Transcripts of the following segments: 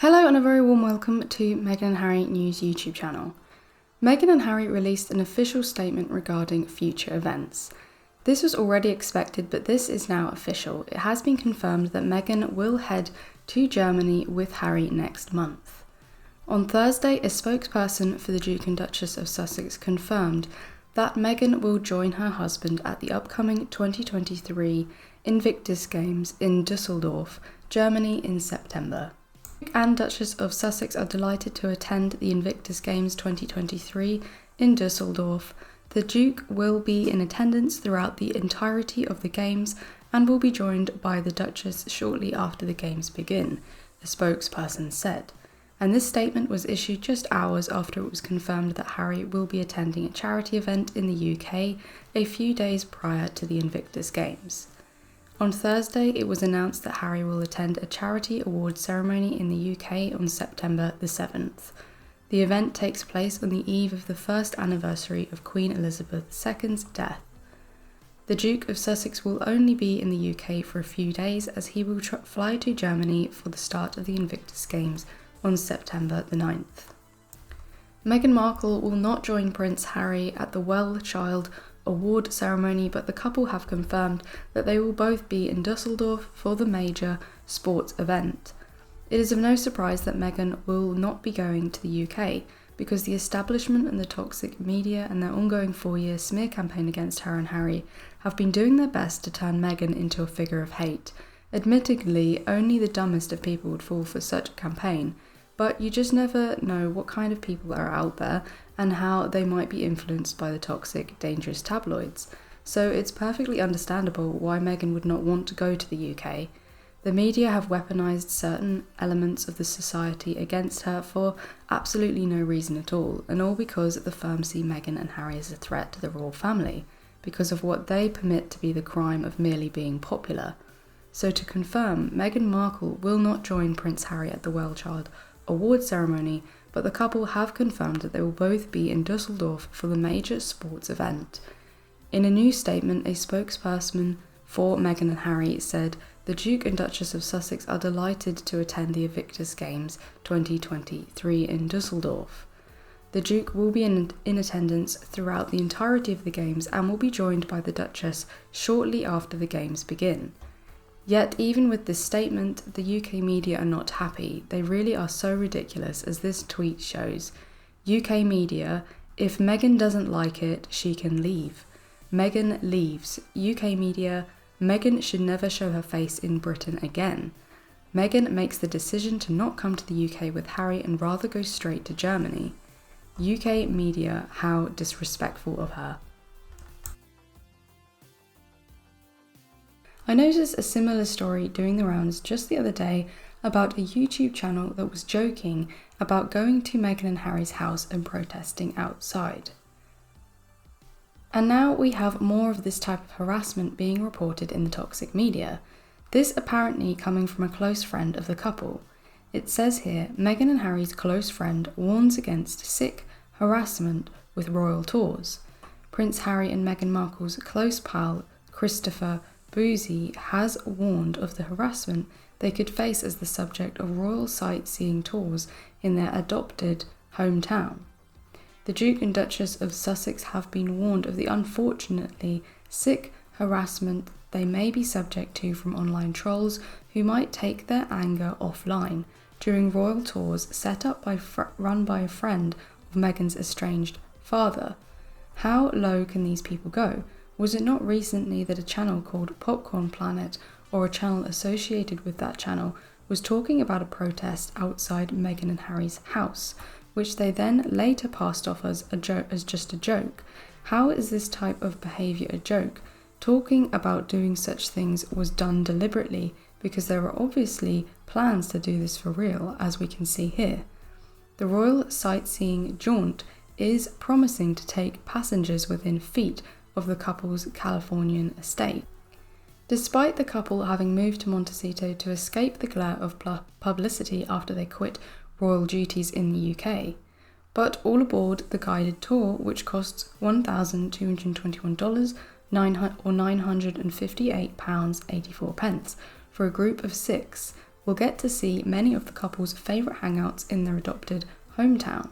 Hello and a very warm welcome to Meghan and Harry News YouTube channel. Meghan and Harry released an official statement regarding future events. This was already expected, but this is now official. It has been confirmed that Meghan will head to Germany with Harry next month. On Thursday, a spokesperson for the Duke and Duchess of Sussex confirmed that Meghan will join her husband at the upcoming 2023 Invictus Games in Dusseldorf, Germany in September. Duke and Duchess of Sussex are delighted to attend the Invictus Games 2023 in Dusseldorf. The Duke will be in attendance throughout the entirety of the Games and will be joined by the Duchess shortly after the Games begin, the spokesperson said. And this statement was issued just hours after it was confirmed that Harry will be attending a charity event in the UK a few days prior to the Invictus Games. On Thursday, it was announced that Harry will attend a charity award ceremony in the UK on September the 7th. The event takes place on the eve of the first anniversary of Queen Elizabeth II's death. The Duke of Sussex will only be in the UK for a few days as he will fly to Germany for the start of the Invictus Games on September the 9th. Meghan Markle will not join Prince Harry at the Well Child Award ceremony, but the couple have confirmed that they will both be in Dusseldorf for the major sports event. It is of no surprise that Meghan will not be going to the UK, because the establishment and the toxic media and their ongoing 4-year smear campaign against her and Harry have been doing their best to turn Meghan into a figure of hate. Admittedly, only the dumbest of people would fall for such a campaign, but you just never know what kind of people are out there and how they might be influenced by the toxic, dangerous tabloids. So it's perfectly understandable why Meghan would not want to go to the UK. The media have weaponised certain elements of the society against her for absolutely no reason at all, and all because the firm see Meghan and Harry as a threat to the royal family, because of what they permit to be the crime of merely being popular. So to confirm, Meghan Markle will not join Prince Harry at the Well Child Award ceremony, but the couple have confirmed that they will both be in Dusseldorf for the major sports event. In a new statement, a spokesperson for Meghan and Harry said, "The Duke and Duchess of Sussex are delighted to attend the Invictus Games 2023 in Dusseldorf. The Duke will be in attendance throughout the entirety of the Games and will be joined by the Duchess shortly after the Games begin." Yet, even with this statement, the UK media are not happy. They really are so ridiculous, as this tweet shows. UK media, if Meghan doesn't like it, she can leave. Meghan leaves. UK media, Meghan should never show her face in Britain again. Meghan makes the decision to not come to the UK with Harry and rather go straight to Germany. UK media, how disrespectful of her. I noticed a similar story doing the rounds just the other day about a YouTube channel that was joking about going to Meghan and Harry's house and protesting outside. And now we have more of this type of harassment being reported in the toxic media. This apparently coming from a close friend of the couple. It says here, Meghan and Harry's close friend warns against sick harassment with royal tours. Prince Harry and Meghan Markle's close pal, Christopher Boozy, has warned of the harassment they could face as the subject of royal sightseeing tours in their adopted hometown. The Duke and Duchess of Sussex have been warned of the unfortunately sick harassment they may be subject to from online trolls who might take their anger offline during royal tours set up by run by a friend of Meghan's estranged father. How low can these people go? Was it not recently that a channel called Popcorn Planet, or a channel associated with that channel, was talking about a protest outside Meghan and Harry's house, which they then later passed off as just a joke? How is this type of behaviour a joke? Talking about doing such things was done deliberately, because there were obviously plans to do this for real, as we can see here. The royal sightseeing jaunt is promising to take passengers within feet of the couple's Californian estate. Despite the couple having moved to Montecito to escape the glare of publicity after they quit royal duties in the UK. But all aboard the guided tour, which costs $1,221 or £958.84 for a group of 6, will get to see many of the couple's favourite hangouts in their adopted hometown.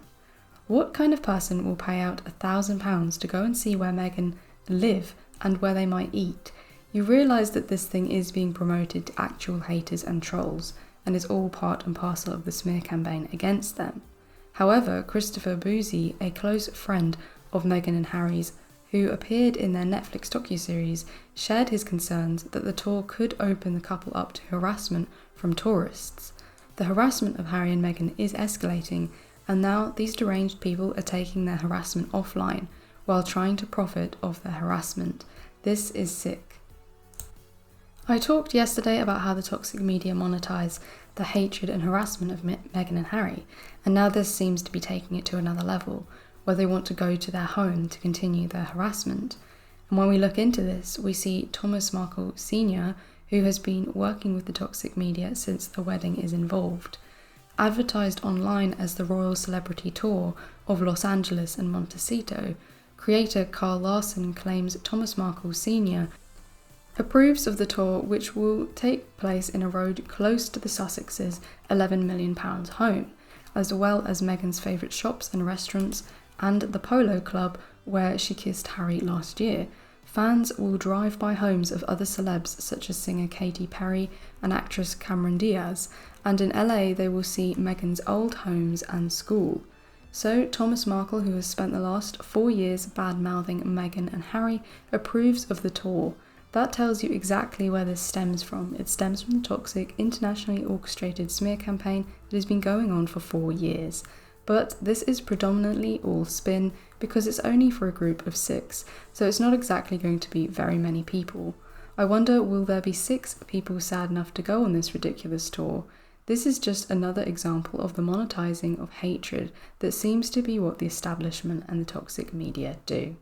What kind of person will pay out £1,000 to go and see where Meghan live and where they might eat? You realise that this thing is being promoted to actual haters and trolls, and is all part and parcel of the smear campaign against them. However, Christopher Boozy, a close friend of Meghan and Harry's, who appeared in their Netflix docuseries, shared his concerns that the tour could open the couple up to harassment from tourists. The harassment of Harry and Meghan is escalating, and now these deranged people are taking their harassment offline while trying to profit off their harassment. This is sick. I talked yesterday about how the toxic media monetize the hatred and harassment of Meghan and Harry, and now this seems to be taking it to another level, where they want to go to their home to continue their harassment. And when we look into this, we see Thomas Markle Sr., who has been working with the toxic media since the wedding is involved. Advertised online as the Royal Celebrity Tour of Los Angeles and Montecito, creator Carl Larson claims Thomas Markle Sr. approves of the tour, which will take place in a road close to the Sussexes' £11 million home, as well as Meghan's favourite shops and restaurants and the Polo Club where she kissed Harry last year. Fans will drive by homes of other celebs such as singer Katy Perry and actress Cameron Diaz, and in LA they will see Meghan's old homes and school. So Thomas Markle, who has spent the last 4 years bad-mouthing Meghan and Harry, approves of the tour. That tells you exactly where this stems from. It stems from the toxic, internationally orchestrated smear campaign that has been going on for 4 years. But this is predominantly all spin because it's only for a group of 6, so it's not exactly going to be very many people. I wonder, will there be 6 people sad enough to go on this ridiculous tour? This is just another example of the monetizing of hatred that seems to be what the establishment and the toxic media do.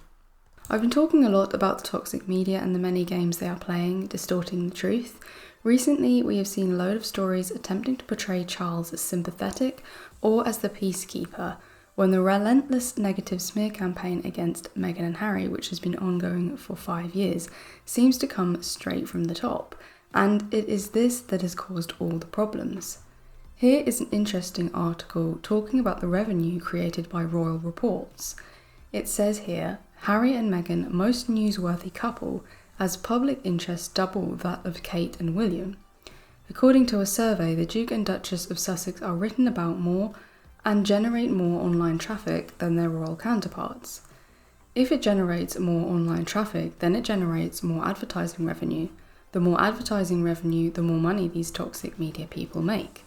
I've been talking a lot about the toxic media and the many games they are playing, distorting the truth. Recently, we have seen a load of stories attempting to portray Charles as sympathetic or as the peacekeeper, when the relentless negative smear campaign against Meghan and Harry, which has been ongoing for 5 years, seems to come straight from the top, and it is this that has caused all the problems. Here is an interesting article talking about the revenue created by royal reports. It says here, Harry and Meghan most newsworthy couple, as public interest double that of Kate and William. According to a survey, the Duke and Duchess of Sussex are written about more and generate more online traffic than their royal counterparts. If it generates more online traffic, then it generates more advertising revenue. The more advertising revenue, the more money these toxic media people make.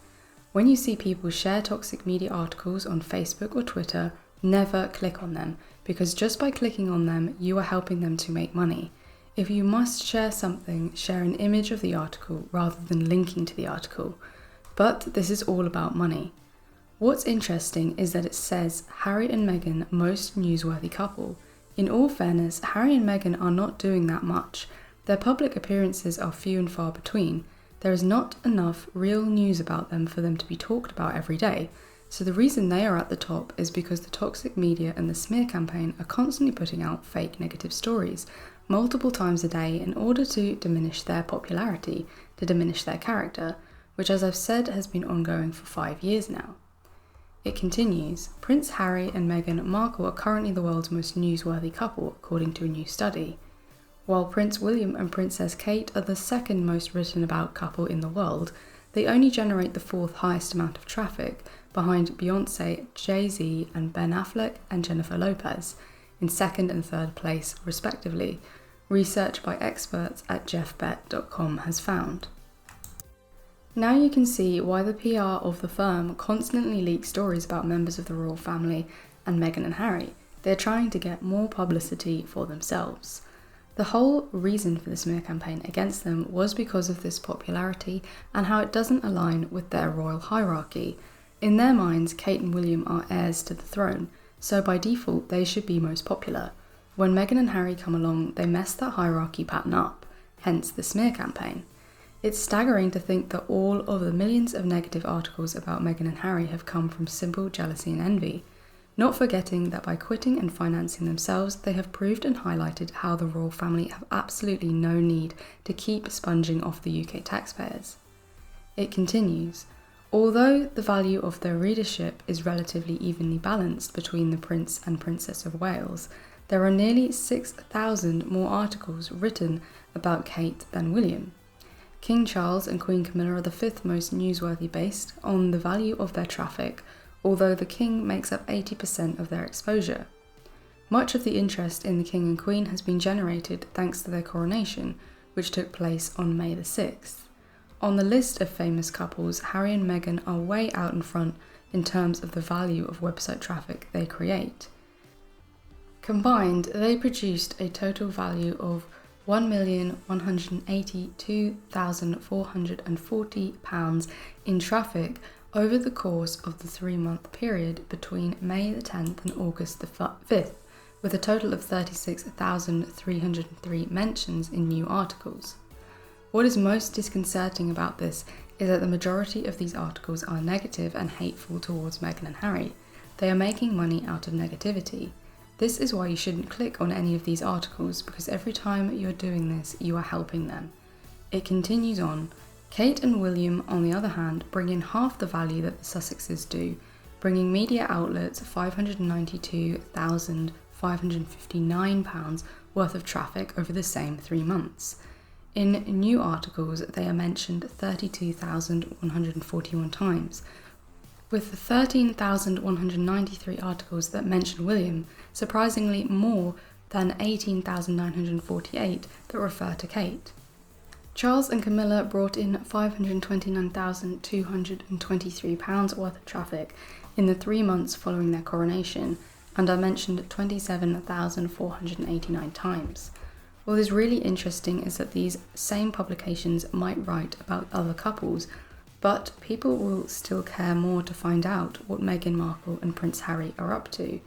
When you see people share toxic media articles on Facebook or Twitter, never click on them, because just by clicking on them, you are helping them to make money. If you must share something, share an image of the article rather than linking to the article. But this is all about money. What's interesting is that it says Harry and Meghan most newsworthy couple. In all fairness, Harry and Meghan are not doing that much. Their public appearances are few and far between. There is not enough real news about them for them to be talked about every day. So the reason they are at the top is because the toxic media and the smear campaign are constantly putting out fake negative stories multiple times a day in order to diminish their popularity, to diminish their character, which, as I've said, has been ongoing for 5 years now. It continues, Prince Harry and Meghan Markle are currently the world's most newsworthy couple, according to a new study. While Prince William and Princess Kate are the second most written about couple in the world, they only generate the 4th highest amount of traffic, behind Beyoncé, Jay-Z and Ben Affleck and Jennifer Lopez, in 2nd and 3rd place respectively, research by experts at jeffbet.com has found. Now you can see why the PR of the firm constantly leaks stories about members of the royal family and Meghan and Harry. They're trying to get more publicity for themselves. The whole reason for the smear campaign against them was because of this popularity and how it doesn't align with their royal hierarchy. In their minds, Kate and William are heirs to the throne, so by default they should be most popular. When Meghan and Harry come along, they mess that hierarchy pattern up, hence the smear campaign. It's staggering to think that all of the millions of negative articles about Meghan and Harry have come from simple jealousy and envy, not forgetting that by quitting and financing themselves, they have proved and highlighted how the royal family have absolutely no need to keep sponging off the UK taxpayers. It continues, although the value of their readership is relatively evenly balanced between the Prince and Princess of Wales, there are nearly 6,000 more articles written about Kate than William. King Charles and Queen Camilla are the fifth most newsworthy based on the value of their traffic, although the King makes up 80% of their exposure. Much of the interest in the King and Queen has been generated thanks to their coronation, which took place on May the 6th. On the list of famous couples, Harry and Meghan are way out in front in terms of the value of website traffic they create. Combined, they produced a total value of £1,182,440 in traffic over the course of the 3-month period between May the 10th and August the 5th, with a total of 36,303 mentions in new articles. What is most disconcerting about this is that the majority of these articles are negative and hateful towards Meghan and Harry. They are making money out of negativity. This is why you shouldn't click on any of these articles, because every time you're doing this, you are helping them. It continues on. Kate and William, on the other hand, bring in half the value that the Sussexes do, bringing media outlets £592,559 worth of traffic over the same 3 months. In new articles, they are mentioned 32,141 times, with the 13,193 articles that mention William, surprisingly more than 18,948 that refer to Kate. Charles and Camilla brought in £529,223 worth of traffic in the 3 months following their coronation, and are mentioned 27,489 times. What is really interesting is that these same publications might write about other couples, but people will still care more to find out what Meghan Markle and Prince Harry are up to.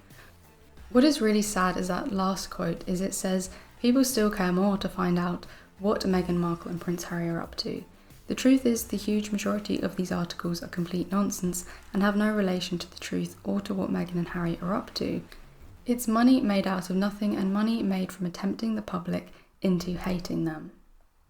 What is really sad is that last quote is it says, people still care more to find out what Meghan Markle and Prince Harry are up to. The truth is, the huge majority of these articles are complete nonsense and have no relation to the truth or to what Meghan and Harry are up to. It's money made out of nothing and money made from tempting the public into hating them.